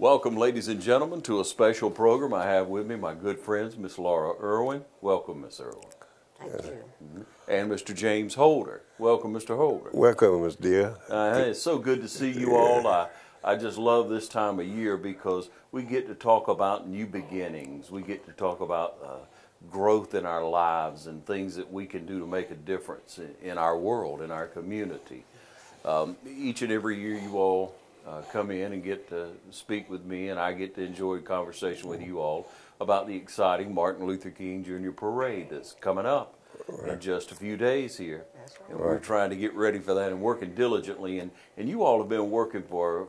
Welcome, ladies and gentlemen, to a special program. I have with me my good friends, Miss Laura Irwin. Welcome, Miss Irwin. Thank you. And Mr. James Holder. Welcome, Mr. Holder. Welcome, Miss Dear. It's so good to see you all. I just love this time of year because we get to talk about new beginnings. We get to talk about growth in our lives and things that we can do to make a difference in our world, in our community. Each and every year you all come in and get to speak with me, and I get to enjoy a conversation with you all about the exciting Martin Luther King Jr. Parade that's coming up in just a few days here. That's right. And we're trying to get ready for that and working diligently. And you all have been working for,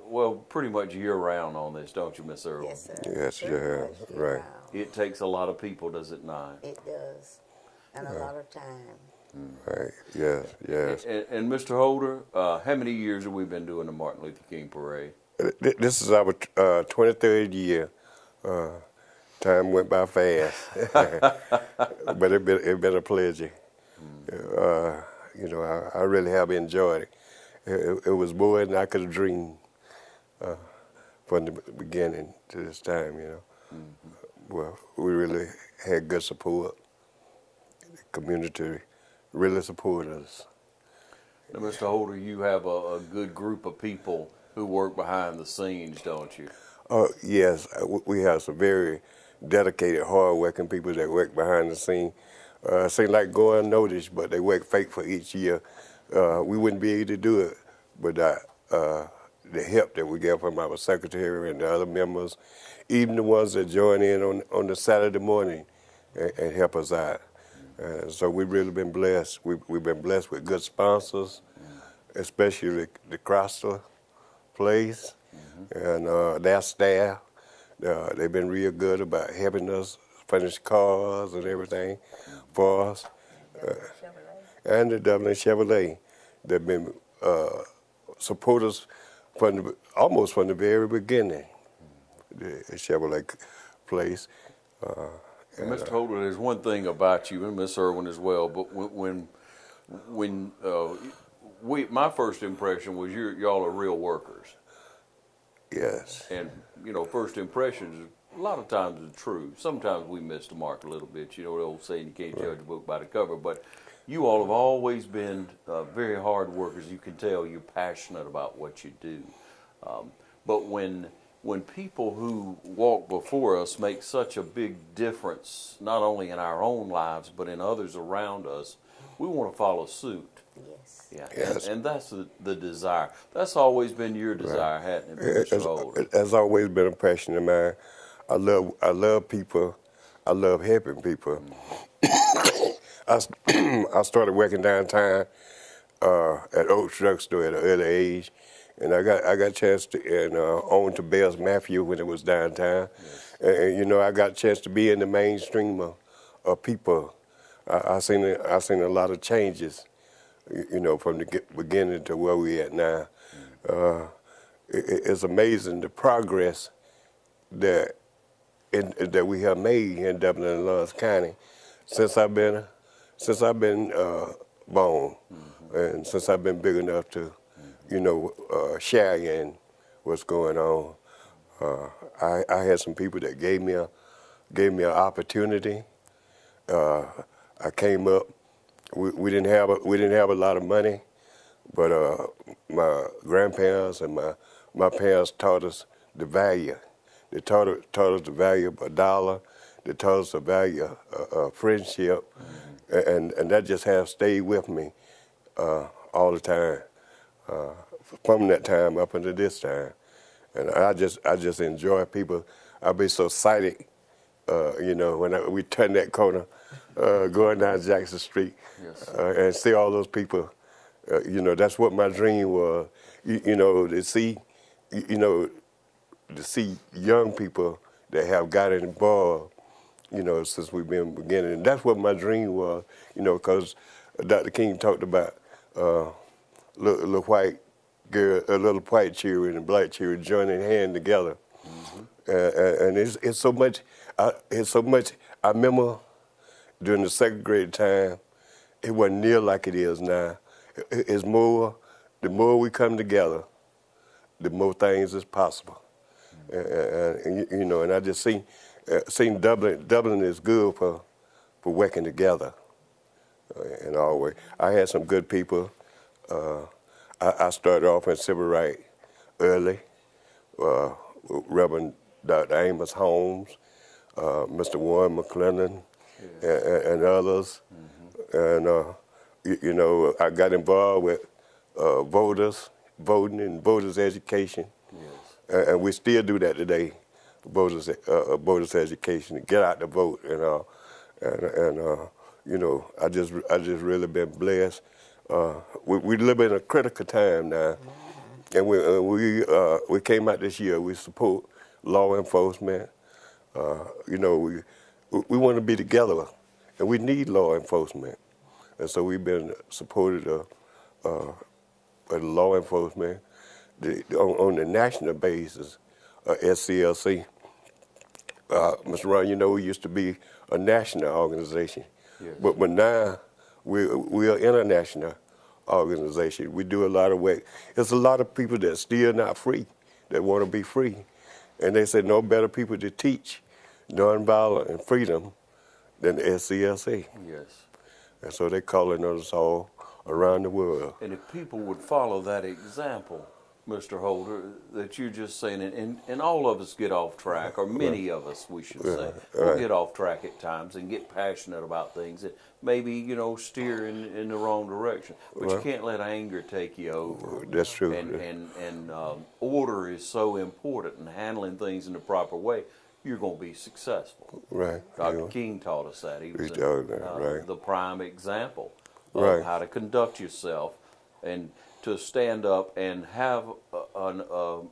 well, pretty much year-round on this, don't you, Miss Irwin? Yes, sir. Yes, you Very have. much Right. year-round. It takes a lot of people, does it not? It does. And a lot of time. Right. Yes, yes. And Mr. Holder, how many years have we been doing the Martin Luther King Parade? This is our 23rd year. Time went by fast, but it been a pleasure. I really have enjoyed it. It was more than I could have dreamed from the beginning to this time. Well, we really had good support. The community really supported us. Now, Mr. Holder, you have a good group of people who work behind the scenes, don't you? Yes, we have some very dedicated, hard-working people that work behind the scene. Seem like going unnoticed, but they work faithful each year. We wouldn't be able to do it without the help that we get from our secretary and the other members, even the ones that join in on the Saturday morning and help us out. So we've really been blessed. We've been blessed with good sponsors, especially the Chrysler Place and their staff. They've been real good about helping us furnish cars and everything for us. And the Dublin Chevrolet. They've been supporters almost from the very beginning, the Chevrolet Place. And Mr. Holder, there's one thing about you, and Miss Irwin as well, but my first impression was y'all are real workers. Yes. And, first impressions, a lot of times are true. Sometimes we miss the mark a little bit. The old saying, you can't judge a book by the cover. But you all have always been very hard workers. You can tell you're passionate about what you do. But when people who walk before us make such a big difference, not only in our own lives, but in others around us, we want to follow suit. Yes. Yeah, Yes. and that's the desire. That's always been your desire, hasn't it, Mr. Holder? It has always been a passion of mine. I love people. I love helping people. I started working downtown at Oaks Drugstore at an early age, and I got a chance to own to Bell's Matthew when it was downtown, and I got a chance to be in the mainstream of people. I seen a lot of changes, from the beginning to where we at now. It's amazing the progress that we have made in Dublin and Lawrence County since I've been born, and since I've been big enough to, share in what's going on. I had some people that gave me an opportunity. I came up. We didn't have a lot of money, but my grandparents and my parents taught us the value. They taught us the value of a dollar. They taught us the value of friendship, and that just has stayed with me all the time, from that time up until this time. And I just enjoy people. I'll be so excited, when we turn that corner, going down Jackson Street, Yes. And see all those people. That's what my dream was. To see young people that have gotten involved, since we've been beginning. And that's what my dream was, because Dr. King talked about little white girl, little white children and black children joining hands together. And it's so much. I remember during the second grade time, it wasn't near like it is now. It's more. The more we come together, the more things is possible. and you know, and I just seen Dublin is good for working together in all ways. I had some good people. I started off in civil rights early. Reverend Dr. Amos Holmes, Mr. Warren McClellan, and others. And, you know, I got involved with voting and voters education. And we still do that today, voters education, get out to vote, you know. And you know, I just really been blessed. We live in a critical time now. And we came out this year. We support law enforcement. You know, we want to be together, and we need law enforcement. And so we've been supported of law enforcement on the national basis, SCLC. Mr. Ron, you know, we used to be a national organization, but now we are international organization. We do a lot of work. There's a lot of people that still not free, that want to be free. And they say no better people to teach nonviolence and freedom than the SCLC. Yes. And so they're calling us all around the world. And if people would follow that example, Mr. Holder, that you're just saying, and all of us get off track, or many of us, we should say, will get off track at times and get passionate about things that maybe, you know, steer in the wrong direction. But you can't let anger take you over. That's true. And order is so important, and handling things in the proper way, you're going to be successful. Right. Dr. King taught us that. He was the prime example of how to conduct yourself and to stand up and have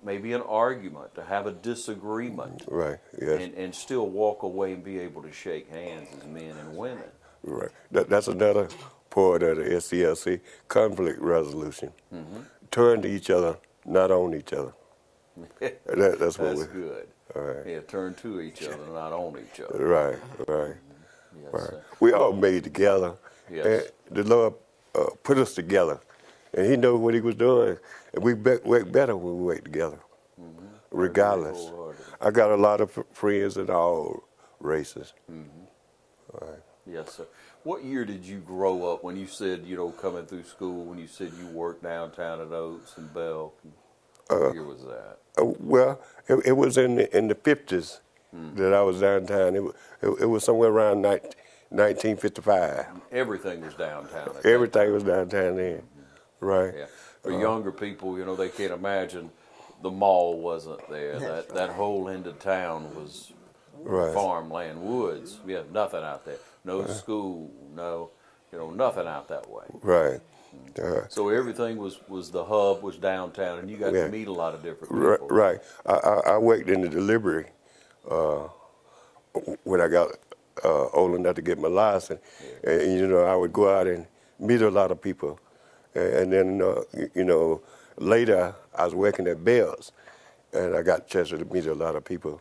maybe an argument, to have a disagreement, right? Yes. And still walk away and be able to shake hands as men and women. Right. That's another part of the SCLC, conflict resolution. Turn to each other, not on each other. That's what That's good. All right. Yeah, turn to each other, not on each other. Right. Yes, Right. sir. We all made together. Yes. And the Lord put us together. And he knew what he was doing. And we work better when we work together, regardless. I got a lot of friends in all races. Right. Yes, sir. What year did you grow up when you said, you know, coming through school, when you said you worked downtown at Oaks and Bell? What year was that? Well, it was in the 50s that I was downtown. It was somewhere around 1955. Everything was downtown. Everything was downtown then. Right. Yeah. For younger people, you know, they can't imagine the mall wasn't there. That whole end of town was farmland, woods. We had nothing out there. No school, no, you know, nothing out that way. Right. So everything was the hub, was downtown, and you got to meet a lot of different people. Right. I worked in the delivery when I got old enough to get my license. And, you know, I would go out and meet a lot of people. And then, you know, later I was working at Bell's, and I got a chance to meet a lot of people.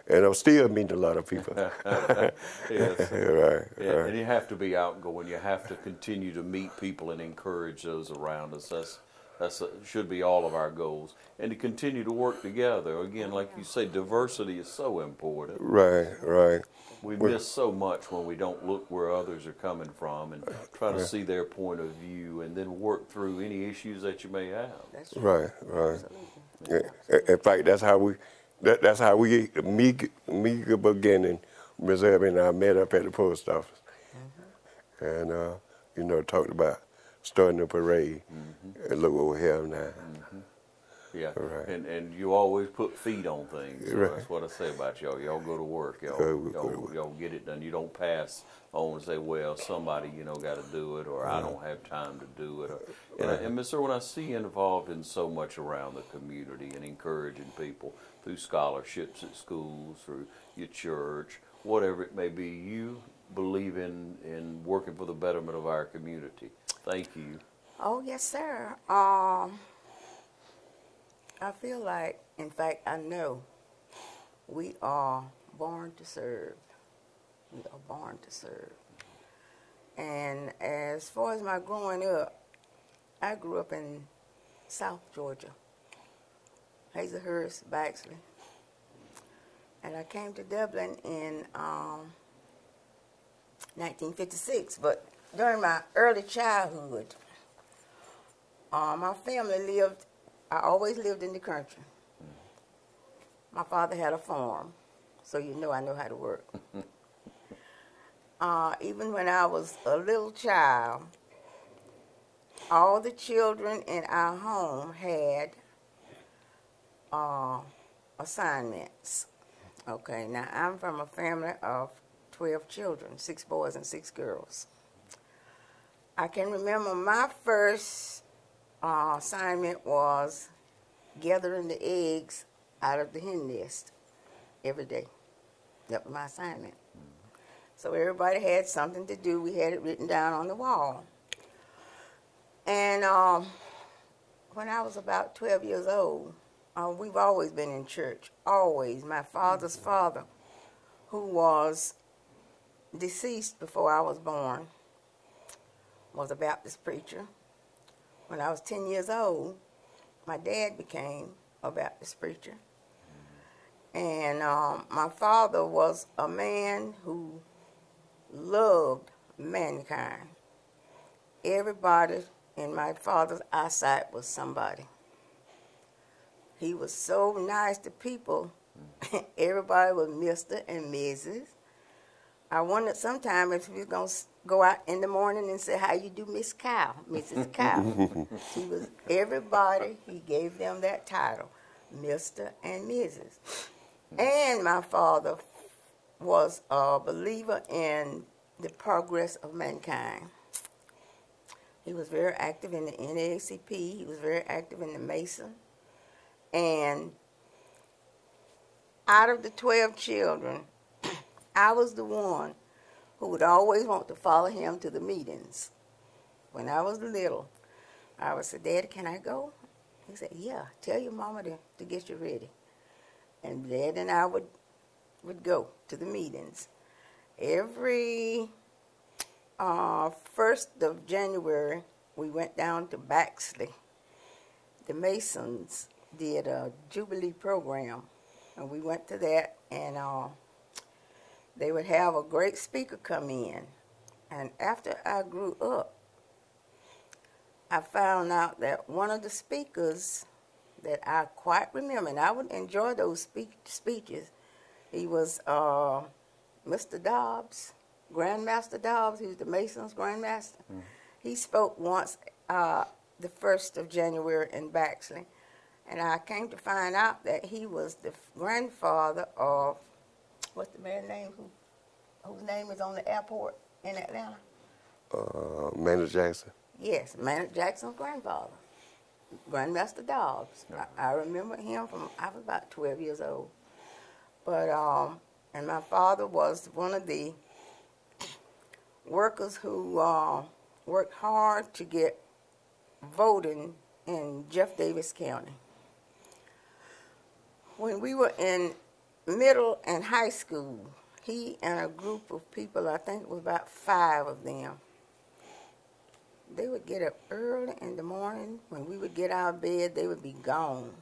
And I'm still meeting a lot of people. Yes. Right. And you have to be outgoing. You have to continue to meet people and encourage those around us. That should be all of our goals. And to continue to work together. Again, like you say, diversity is so important. Right. We miss so much when we don't look where others are coming from and try to see their point of view and then work through any issues that you may have. That's Right. In fact, that's how we me beginning, Ms. Abby and I met up at the post office, and you know, talked about starting a parade, and look what we have now. Yeah, right. And you always put feet on things. So Right. That's what I say about y'all. Y'all go to work. Y'all get it done. You don't pass on and say, well, somebody, you know, got to do it, or I don't have time to do it. And Ms. Irwin, I see you involved in so much around the community and encouraging people through scholarships at schools, through your church, whatever it may be. You believe in working for the betterment of our community. Thank you. Oh, yes, sir. I feel like, in fact, I know we are born to serve. We are born to serve. And as far as my growing up, I grew up in South Georgia, Hazelhurst, Baxley, And I came to Dublin in 1956. But during my early childhood, my family lived, I always lived in the country. My father had a farm, so you know I know how to work. Even when I was a little child, all the children in our home had assignments. Okay, now I'm from a family of 12 children, 6 boys and 6 girls. I can remember my first assignment was gathering the eggs out of the hen nest every day. That was my assignment. So everybody had something to do. We had it written down on the wall. And when I was about 12 years old, we've always been in church, always. My father's father, who was deceased before I was born, was a Baptist preacher. When I was 10 years old, my dad became a Baptist preacher. And my father was a man who loved mankind. Everybody in my father's eyesight was somebody. He was so nice to people. Everybody was Mr. and Mrs. I wondered sometimes if he was going to go out in the morning and say, how you do, Miss Cow, Mrs. Cow. He was everybody. He gave them that title, Mr. and Mrs. And my father was a believer in the progress of mankind. He was very active in the NAACP. He was very active in the Mason. And out of the 12 children, I was the one who would always want to follow him to the meetings. When I was little, I would say, Daddy, can I go? He said, yeah, tell your mama to get you ready. And Dad and I would go to the meetings. Every 1st of January, we went down to Baxley. The Masons did a Jubilee program, and we went to that, and they would have a great speaker come in. And after I grew up, I found out that one of the speakers that I quite remember, and I would enjoy those speeches, he was Mr. Dobbs, Grandmaster Dobbs. He was the Masons' Grandmaster. Mm. He spoke once the 1st of January in Baxley, and I came to find out that he was the grandfather of, what's the man's name whose name is on the airport in Atlanta? Maynard Jackson. Yes, Maynard Jackson's grandfather, Grandmaster Dobbs. I remember him from, I was about 12 years old. But, and my father was one of the workers who worked hard to get voting in Jeff Davis County. When we were in middle and high school, he and a group of people, I think it was about 5 of them, they would get up early in the morning. When we would get out of bed, they would be gone.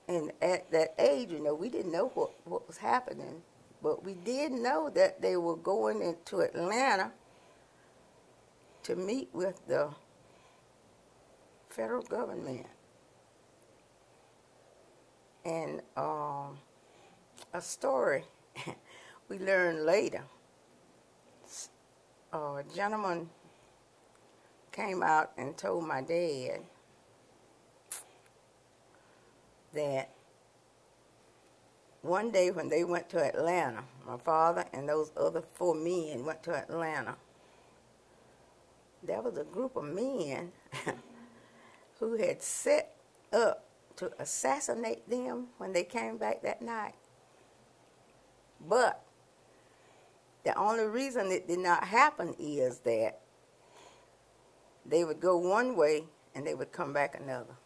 And at that age, you know, we didn't know what was happening, but we did know that they were going into Atlanta to meet with the federal government. And a story we learned later. A gentleman came out and told my dad that one day when they went to Atlanta, my father and those other 4 men went to Atlanta, there was a group of men who had set up to assassinate them when they came back that night. But the only reason it did not happen is that they would go one way and they would come back another.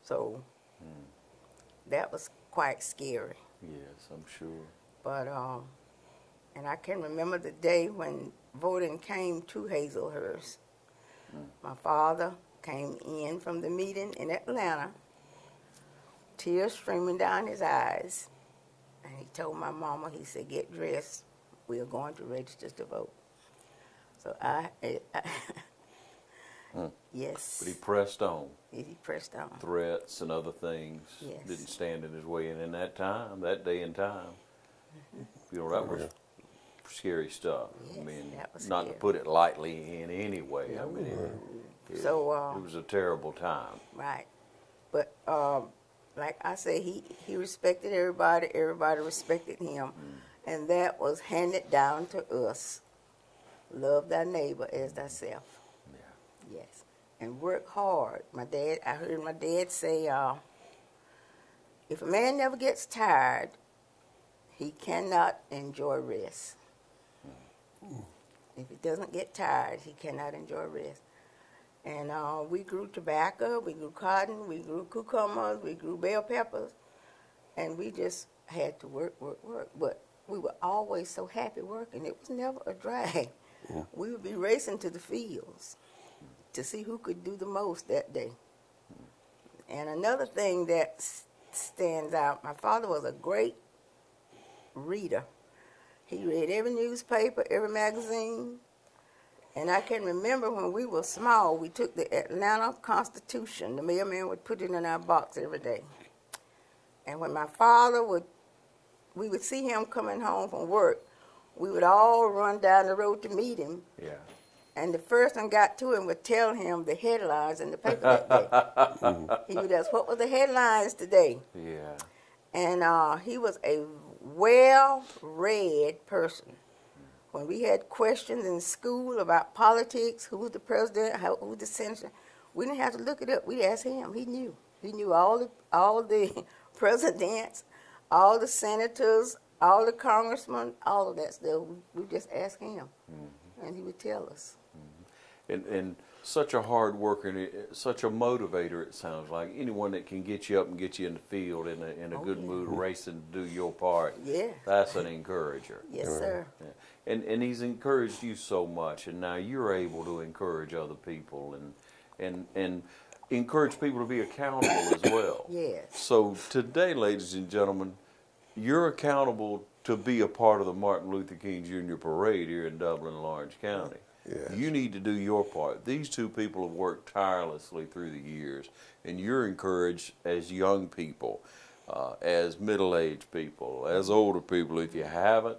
So that was quite scary. Yes, I'm sure. But, and I can remember the day when voting came to Hazelhurst. My father came in from the meeting in Atlanta tears streaming down his eyes. And he told my mama, he said, get dressed. We are going to register to vote. So yes. But he pressed on. He pressed on. Threats and other things didn't stand in his way. And in that time, that day and time, you know, that was scary stuff. Yes, I mean, that was not to scary. put it lightly in any way. I mean, it was a terrible time. Right. But like I say, he respected everybody. Everybody respected him. And that was handed down to us. Love thy neighbor as thyself. Yeah. Yes. And work hard. I heard my dad say, if a man never gets tired, he cannot enjoy rest. If he doesn't get tired, he cannot enjoy rest. And we grew tobacco, we grew cotton, we grew cucumbers, we grew bell peppers, and we just had to work. But we were always so happy working. It was never a drag. Yeah. We would be racing to the fields to see who could do the most that day. And another thing that stands out, my father was a great reader. He read every newspaper, every magazine. And I can remember when we were small, we took the Atlanta Constitution. The mailman would put it in our box every day. And when my father we would see him coming home from work, we would all run down the road to meet him. Yeah. And the first one got to him would tell him the headlines in the paper that day. He would ask, what were the headlines today? Yeah. And he was a well-read person. When we had questions in school about politics, who was the president, who was the senator, we didn't have to look it up. We'd ask him. He knew. He knew all the presidents, all the senators, all the congressmen, all of that stuff. We just asked him, and he would tell us. And such a hard worker, and such a motivator, it sounds like. Anyone that can get you up and get you in the field in a good mood, racing to do your part, that's an encourager. Yes, sir. Yeah. And he's encouraged you so much, and now you're able to encourage other people and encourage people to be accountable as well. Yes. So today, ladies and gentlemen, you're accountable to be a part of the Martin Luther King Jr. Parade here in Dublin, Lawrence County. Yes. You need to do your part. These two people have worked tirelessly through the years, and you're encouraged as young people, as middle-aged people, as older people. If you haven't,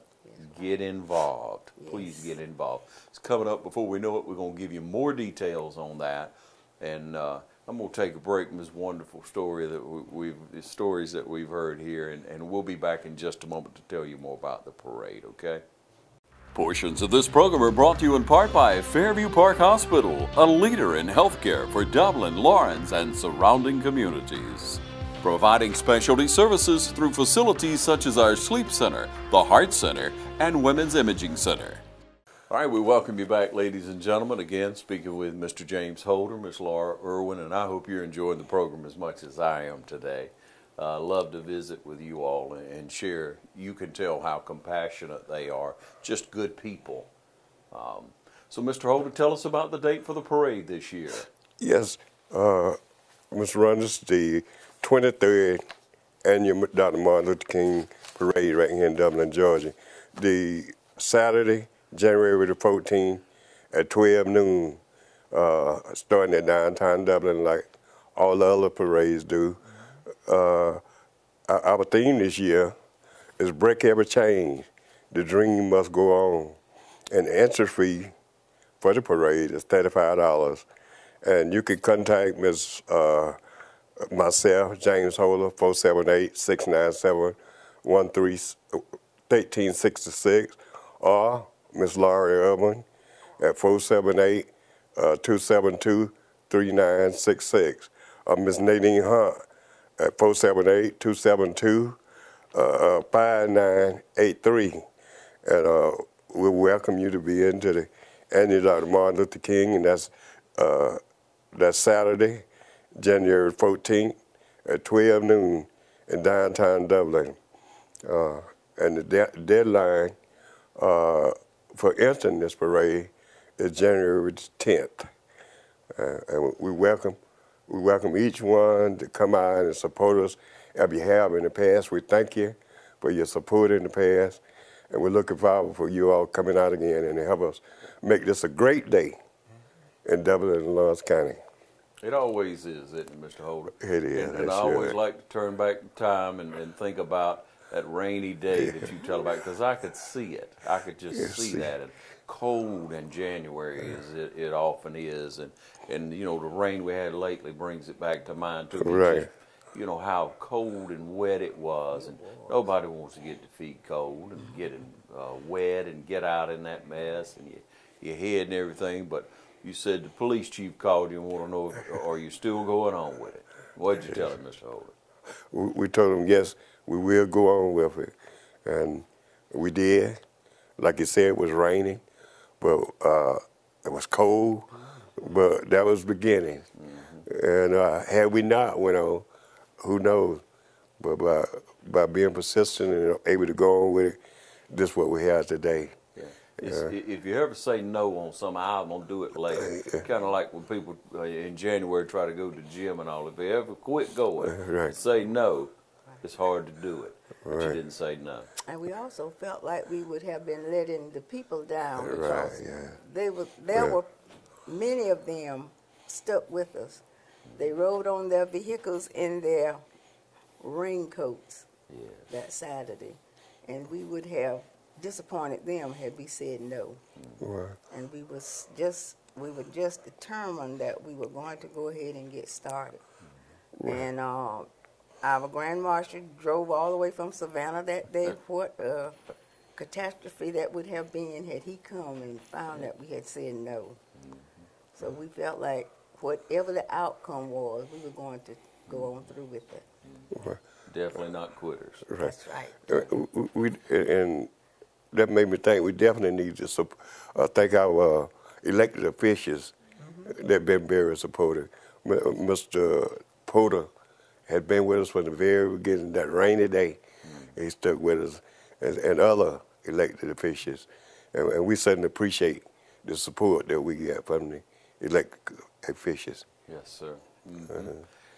get involved. Please get involved. It's coming up before we know it. We're going to give you more details on that, and I'm going to take a break from this wonderful story that stories that we've heard here, and we'll be back in just a moment to tell you more about the parade. Okay. Portions of this program are brought to you in part by Fairview Park Hospital, a leader in healthcare for Dublin, Lawrence, and surrounding communities. Providing specialty services through facilities such as our Sleep Center, the Heart Center, and Women's Imaging Center. All right, we welcome you back, ladies and gentlemen. Again, speaking with Mr. James Holder, Miss Laura Irwin, and I hope you're enjoying the program as much as I am today. Love to visit with you all and share. You can tell how compassionate they are, just good people. So, Mr. Holder, tell us about the date for the parade this year. Yes, Mr. Runders, the 23rd annual Dr. Martin Luther King Parade right here in Dublin, Georgia. The Saturday, January the 14th at 12 noon, starting at downtown Dublin like all the other parades do. Our theme this year is Break Every Chain, the dream must go on. And the entry fee for the parade is $35. And you can contact myself, James Holder, 478-697-1366, or Miss Laura Irwin at 478-272-3966, or Miss Nadine Hunt at 478-272-5983. And we welcome you to be into the annual Dr. Martin Luther King, and that's Saturday, January 14th at 12 noon in downtown Dublin. And the deadline for entering this parade is January 10th. And we welcome each one to come out and support us as you have in the past. We thank you for your support in the past, and we're looking forward for you all coming out again and help us make this a great day in Dublin and Lawrence County. It always is, isn't it, Mr. Holder? It is. And I always like to turn back the time and think about that rainy day that you tell about, because I could see it. I could just see that. And cold in January as it often is, and you know, the rain we had lately brings it back to mind too. Right. You know how cold and wet it was, and nobody wants to get their feet cold and get wet and get out in that mess and your head and everything. But you said the police chief called you and want to know if, are you still going on with it? What did you tell him, Mr. Holder? We told him, yes, we will go on with it. And we did. Like you said, it was raining, but it was cold, but that was the beginning. And had we not went on, who knows? But by being persistent and able to go on with it, this is what we have today. If you ever say no on something, I'm going to do it later. Kind of like when people in January try to go to the gym and all. If you ever quit going and say no, it's hard to do it. But you didn't say no. And we also felt like we would have been letting the people down because Right, there were many of them stuck with us. They rode on their vehicles in their raincoats that Saturday, and we would have disappointed them had we said no. And we were just determined that we were going to go ahead and get started. And our Grand Marshal drove all the way from Savannah that day. What catastrophe that would have been had he come and found that we had said no. So we felt like whatever the outcome was, we were going to go on through with it. Definitely not quitters. That's right. And that made me think we definitely need to thank our elected officials that have been very supportive. Mr. Porter had been with us from the very beginning, that rainy day. He stuck with us, and other elected officials. And we certainly appreciate the support that we get from the elected officials. Yes, sir.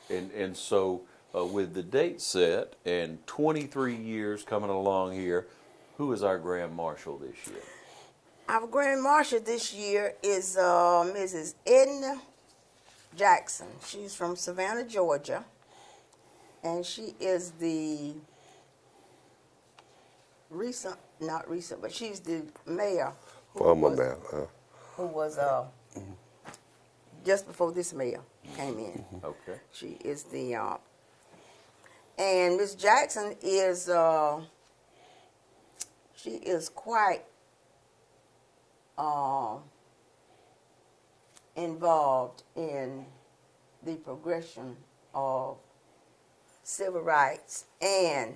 And so with the date set and 23 years coming along here, who is our Grand Marshal this year? Our Grand Marshal this year is Mrs. Edna Jackson. She's from Savannah, Georgia, and she is the but she's the mayor who was just before this mayor came in. Okay. She is the and Miss Jackson is she is quite involved in the progression of civil rights and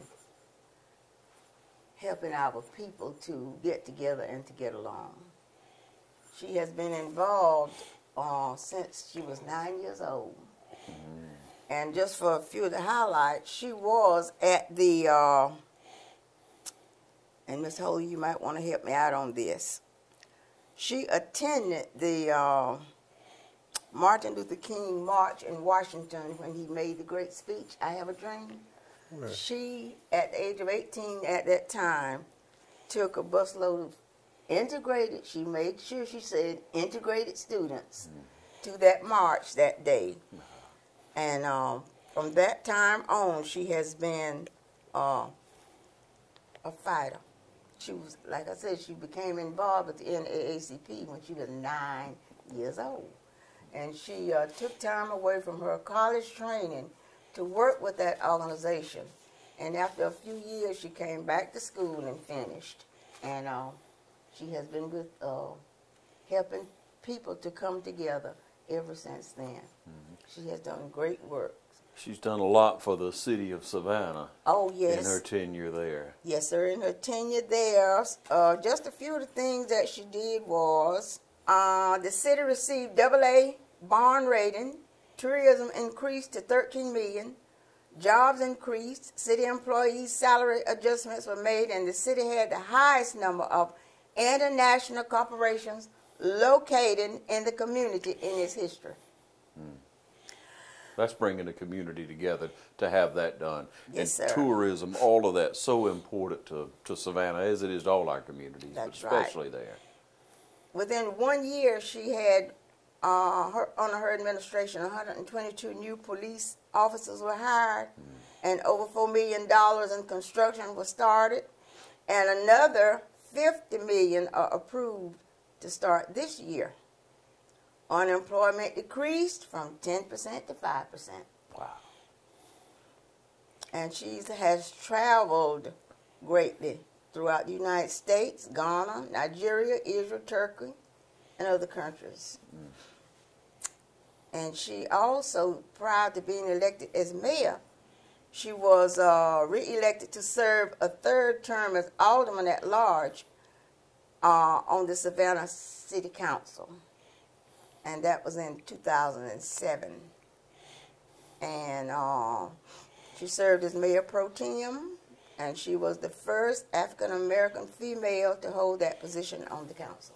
helping our people to get together and to get along. She has been involved since she was 9 years old. And just for a few of the highlights, she was at the, and Ms. Holder, you might want to help me out on this. She attended the Martin Luther King March in Washington when he made the great speech, I Have a Dream. Right. She, at the age of 18 at that time, took a busload of integrated, she made sure she said integrated students to that march that day. And from that time on, she has been a fighter. She was, like I said, she became involved with the NAACP when she was 9 years old. And she took time away from her college training to work with that organization. And after a few years, she came back to school and finished. And she has been with helping people to come together ever since then. She has done great work. She's done a lot for the city of Savannah. Oh, yes. In her tenure there. Yes, sir. In her tenure there, just a few of the things that she did was the city received AA bond rating, tourism increased to 13 million, jobs increased, city employees' salary adjustments were made, and the city had the highest number of international corporations located in the community in its history. That's bringing the community together to have that done. Yes, and sir. tourism, all of that, so important to Savannah, as it is to all our communities, That's but right. especially there. Within 1 year, she had, under her administration, 122 new police officers were hired, and over $4 million in construction was started, and another $50 million are approved to start this year. Unemployment decreased from 10% to 5%. Wow. And she has traveled greatly throughout the United States, Ghana, Nigeria, Israel, Turkey, and other countries. And she also, prior to being elected as mayor, she was re-elected to serve a third term as alderman at large on the Savannah City Council. And that was in 2007. And she served as mayor pro tem, and she was the first African-American female to hold that position on the council.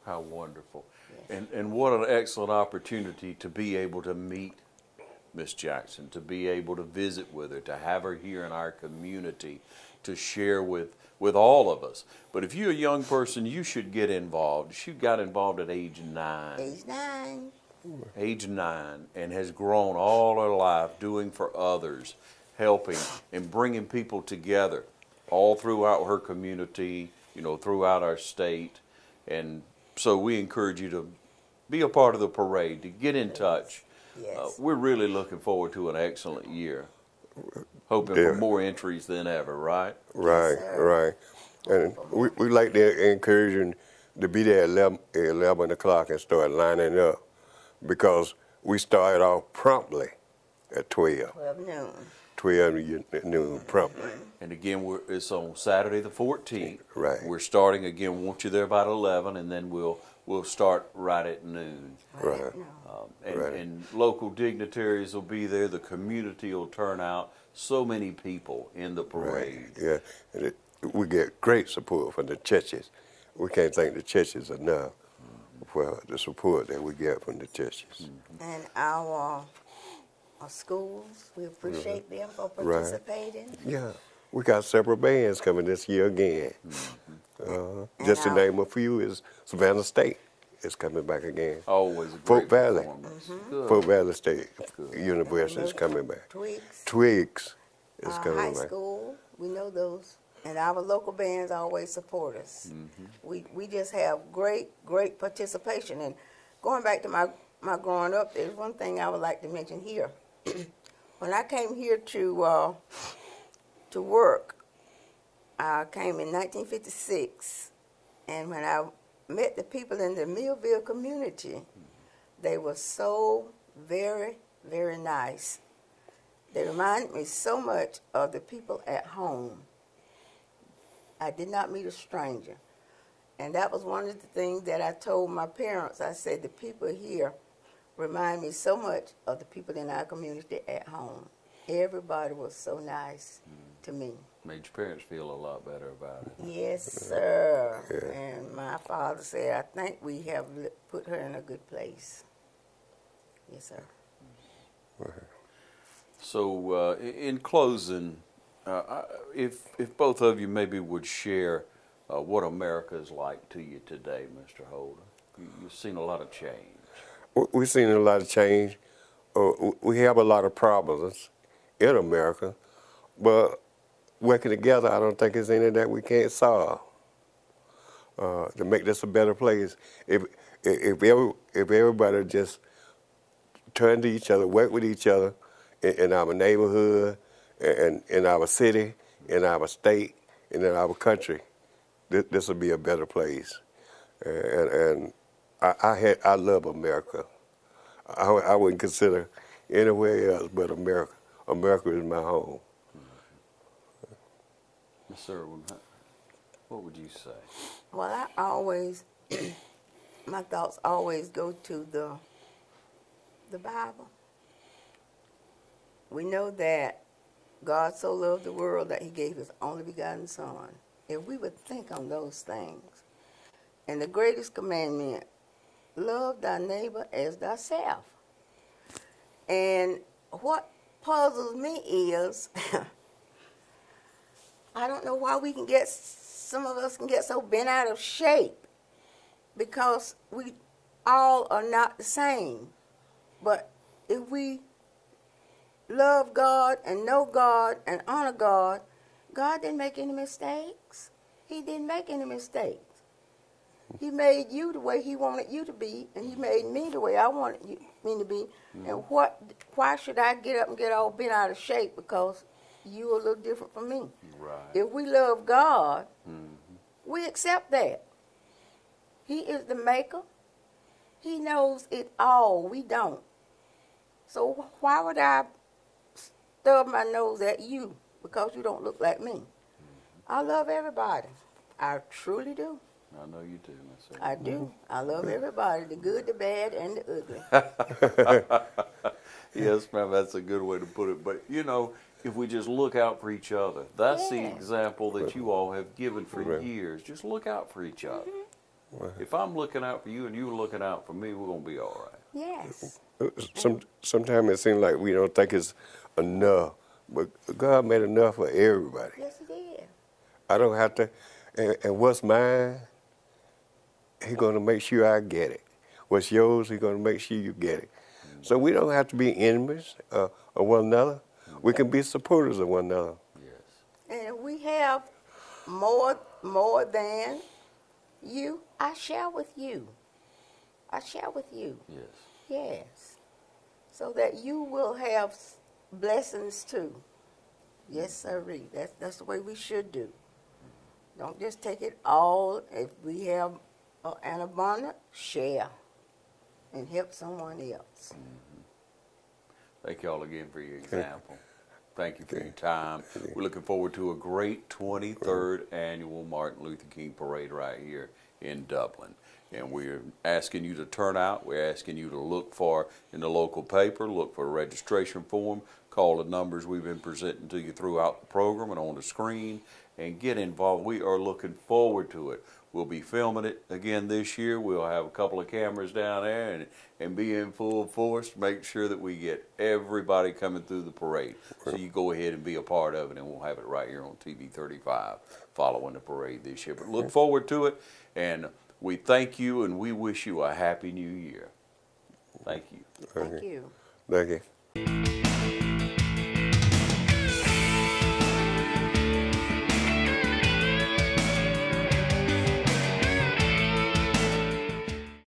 How wonderful. Yes. And what an excellent opportunity to be able to meet Miss Jackson, to be able to visit with her, to have her here in our community, to share with all of us. But if you're a young person, you should get involved. She got involved at age 9. Age 9. Age 9, and has grown all her life doing for others, helping and bringing people together all throughout her community, throughout our state. And so we encourage you to be a part of the parade, to get in touch. Yes. We're really looking forward to an excellent year, hoping for more entries than ever, right? Right, Yes, right. And we like to encourage you to be there at 11 o'clock and start lining up, because we started off promptly at 12. 12 noon. 12 noon promptly. And again, it's on Saturday the 14th. Right. We're starting again. We want you there about 11, and then we'll start right at noon. Right. No. And local dignitaries will be there. The community will turn out. So many people in the parade. Yeah, and we get great support from the churches. We can't thank the churches enough for the support that we get from the churches. And our schools, we appreciate them for participating. Yeah, we got several bands coming this year again. Just to name a few is Savannah State is coming back again. Always a Fort great Valley. performance. Good. Fort Valley State University is coming back. Twigs is coming high back. school, we know those. And our local bands always support us. We just have great participation. And going back to my growing up, there's one thing I would like to mention here. When I came here to work, I came in 1956, and when I met the people in the Millville community, they were so very, very nice. They reminded me so much of the people at home. I did not meet a stranger. And that was one of the things that I told my parents. I said, the people here remind me so much of the people in our community at home. Everybody was so nice to me. Made your parents feel a lot better about it. Yes, sir. Yeah. And my father said, I think we have put her in a good place. Yes, sir. So in closing, if both of you maybe would share what America is like to you today, Mr. Holder. You've seen a lot of change. We've seen a lot of change. We have a lot of problems in America, but working together, I don't think there's any that we can't solve to make this a better place. If everybody just turn to each other, work with each other in our neighborhood, and in our city, in our state, and in our country, this will be a better place. And I love America. I wouldn't consider anywhere else but America. America is my home. Ms. Irwin, what would you say? Well, I always, my thoughts always go to the Bible. We know that God so loved the world that he gave his only begotten son. If we would think on those things, and the greatest commandment, love thy neighbor as thyself. And what puzzles me is, I don't know why some of us can get so bent out of shape, because we all are not the same. But if we love God and know God and honor God, God didn't make any mistakes. He didn't make any mistakes. He made you the way he wanted you to be, and he made me the way I wanted me to be. And why should I get up and get all bent out of shape because you are a little different from me? Right. If we love God, we accept that. He is the maker. He knows it all. We don't. So why would I stub my nose at you because you don't look like me? I love everybody. I truly do. I know you do, Miss Sarah. I do. I love everybody, the good, the bad, and the ugly. Yes, ma'am, that's a good way to put it. But, you know, if we just look out for each other, that's the example that you all have given for years. Just look out for each other. If I'm looking out for you and you're looking out for me, we're going to be all right. Yes. Sometimes it seems like we don't think it's enough, but God made enough for everybody. Yes, he did. I don't have to, and what's mine, He's going to make sure I get it. What's yours, He's going to make sure you get it. So we don't have to be enemies of one another. We can be supporters of one another. Yes. And if we have more than you, I share with you. I share with you. Yes. Yes. So that you will have blessings too. Yes, sirree. That's the way we should do. Don't just take it all. If we have an abundance, share and help someone else. Thank you all again for your example. Thank you for your time. We're looking forward to a great 23rd annual Martin Luther King Parade right here in Dublin. And we're asking you to turn out. We're asking you to look for in the local paper, look for a registration form, call the numbers we've been presenting to you throughout the program and on the screen, and get involved. We are looking forward to it. We'll be filming it again this year. We'll have a couple of cameras down there and be in full force to make sure that we get everybody coming through the parade. So you go ahead and be a part of it, and we'll have it right here on TV 35 following the parade this year. But look forward to it, and we thank you, and we wish you a happy new year. Thank you. Thank you. Thank you.